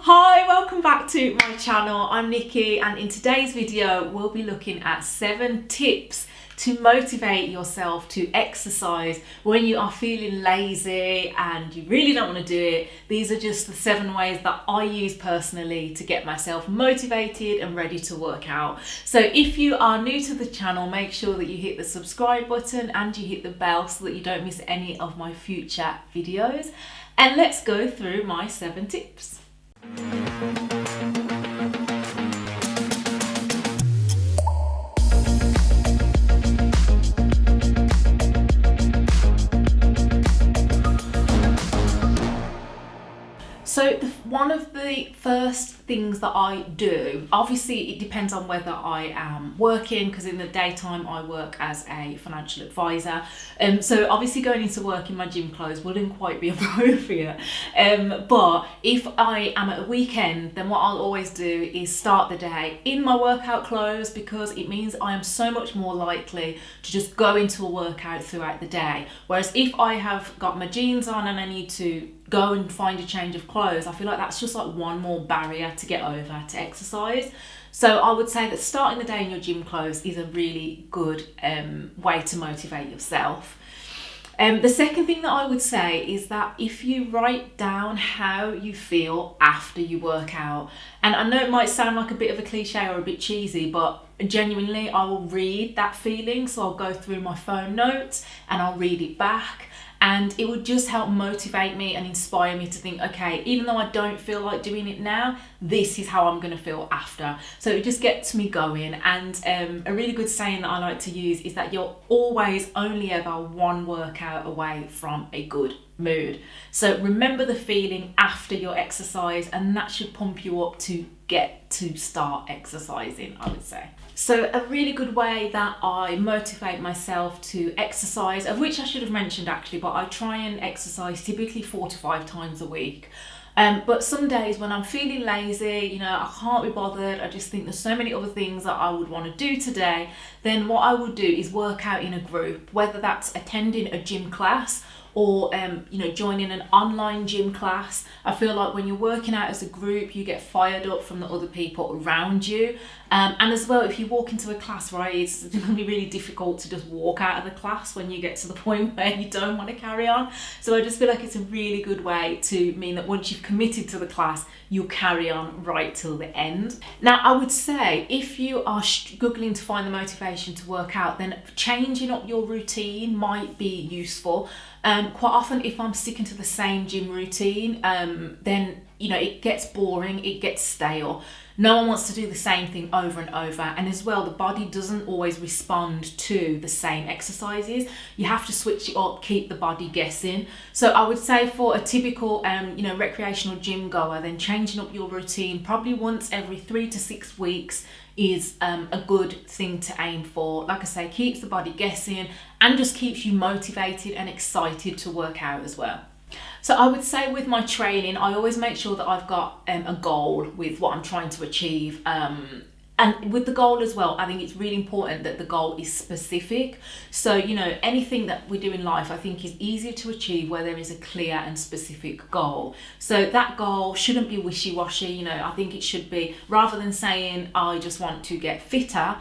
Hi, welcome back to my channel. I'm Nikki, and in today's video we'll be looking at 7 tips to motivate yourself to exercise when you are feeling lazy and you really don't want to do it. These are just the 7 ways that I use personally to get myself motivated and ready to work out. So if you are new to the channel, make sure that you hit the subscribe button and you hit the bell so that you don't miss any of my future videos. And let's go through my 7 tips. So one of the first things that I do, obviously it depends on whether I am working, because in the daytime I work as a financial advisor, so obviously going into work in my gym clothes wouldn't quite be appropriate, but if I am at a weekend, then what I'll always do is start the day in my workout clothes, because it means I am so much more likely to just go into a workout throughout the day. Whereas if I have got my jeans on and I need to go and find a change of clothes, I feel like that's just like one more barrier to get over to exercise. So I would say that starting the day in your gym clothes is a really good way to motivate yourself. The second thing that I would say is that if you write down how you feel after you work out, and I know it might sound like a bit of a cliche or a bit cheesy, but genuinely I will read that feeling. So I'll go through my phone notes and I'll read it back. And it would just help motivate me and inspire me to think, okay, even though I don't feel like doing it now, this is how I'm going to feel after. So it just gets me going. And a really good saying that I like to use is that you're always only ever one workout away from a good mood. So remember the feeling after your exercise, and that should pump you up to get to start exercising, I would say. So a really good way that I motivate myself to exercise, of which I should have mentioned actually, but I try and exercise typically 4 to 5 times a week. But some days when I'm feeling lazy, I can't be bothered, I just think there's so many other things that I would want to do today, then what I would do is work out in a group, whether that's attending a gym class or joining an online gym class. I feel like when you're working out as a group, you get fired up from the other people around you. And as well, if you walk into a class, right, it's going to be really difficult to just walk out of the class when you get to the point where you don't want to carry on. So I just feel like it's a really good way to mean that once you've committed to the class, you'll carry on right till the end. Now, I would say if you are struggling to find the motivation to work out, then changing up your routine might be useful. Quite often if I'm sticking to the same gym routine, then it gets boring, it gets stale. No one wants to do the same thing over and over, and as well the body doesn't always respond to the same exercises. You have to switch it up, keep the body guessing. So I would say for a typical recreational gym goer, then changing up your routine probably once every 3 to 6 weeks is a good thing to aim for. Like I say, keeps the body guessing and just keeps you motivated and excited to work out as well. So I would say with my training, I always make sure that I've got a goal with what I'm trying to achieve. And with the goal as well, I think it's really important that the goal is specific. So, anything that we do in life, I think is easier to achieve where there is a clear and specific goal. So that goal shouldn't be wishy-washy. I think it should be, rather than saying, I just want to get fitter,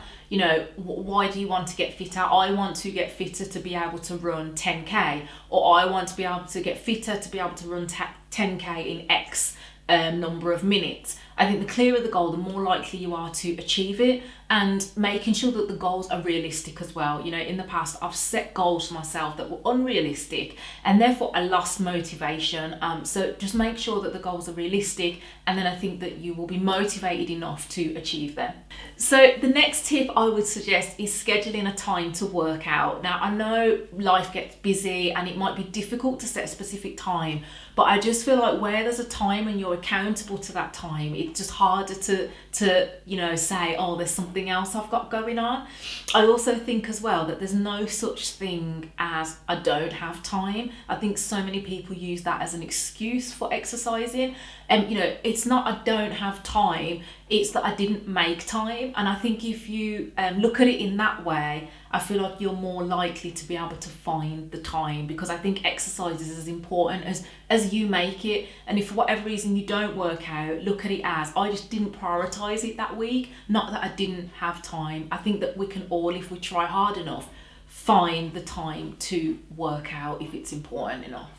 why do you want to get fitter? I want to get fitter to be able to run 10k, or I want to be able to get fitter to be able to run 10k in X number of minutes. I think the clearer the goal, the more likely you are to achieve it, and making sure that the goals are realistic as well. In the past, I've set goals for myself that were unrealistic, and therefore I lost motivation. So just make sure that the goals are realistic, and then I think that you will be motivated enough to achieve them. So the next tip I would suggest is scheduling a time to work out. Now, I know life gets busy and it might be difficult to set a specific time, but I just feel like where there's a time and you're accountable to that time, it's just harder to say, oh, there's something else I've got going on. I also think as well that there's no such thing as I don't have time. I think so many people use that as an excuse for exercising, you know, it's not I don't have time, it's that I didn't make time. And I think if you look at it in that way, I feel like you're more likely to be able to find the time, because I think exercise is as important as you make it. And if for whatever reason you don't work out, look at it as I just didn't prioritize it that week, not that I didn't have time. I think that we can all, if we try hard enough, find the time to work out if it's important enough.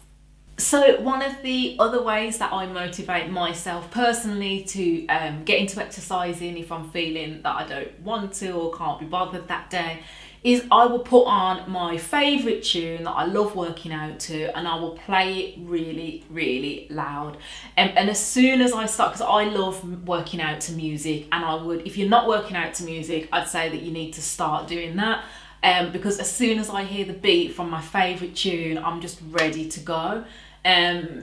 So one of the other ways that I motivate myself personally to get into exercising if I'm feeling that I don't want to or can't be bothered that day is I will put on my favourite tune that I love working out to, and I will play it really, really loud. And as soon as I start, because I love working out to music, and I would, if you're not working out to music, I'd say that you need to start doing that. Because as soon as I hear the beat from my favourite tune, I'm just ready to go.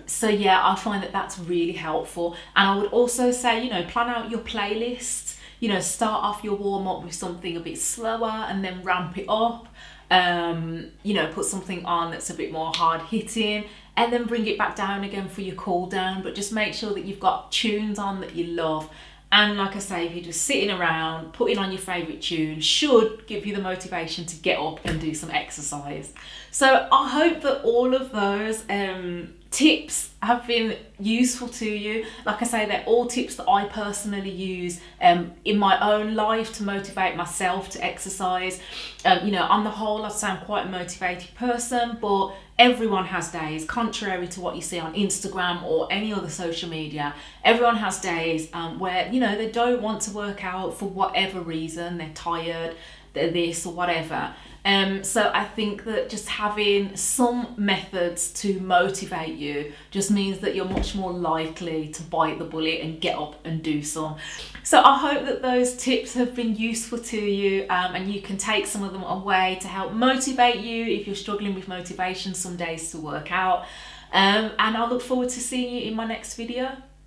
So yeah, I find that that's really helpful. And I would also say, you know, plan out your playlist. You know, start off your warm up with something a bit slower and then ramp it up. You know, put something on that's a bit more hard hitting, and then bring it back down again for your cool down. But just make sure that you've got tunes on that you love. And like I say, if you're just sitting around, putting on your favourite tune should give you the motivation to get up and do some exercise. So I hope that all of those tips have been useful to you. Like I say, they're all tips that I personally use in my own life to motivate myself to exercise. You know, on the whole, I sound quite a motivated person, but everyone has days, contrary to what you see on Instagram or any other social media. Everyone has days where, you know, they don't want to work out for whatever reason. They're tired, they're this or whatever. So I think that just having some methods to motivate you just means that you're much more likely to bite the bullet and get up and do some. So I hope that those tips have been useful to you, and you can take some of them away to help motivate you if you're struggling with motivation some days to work out. And I look forward to seeing you in my next video.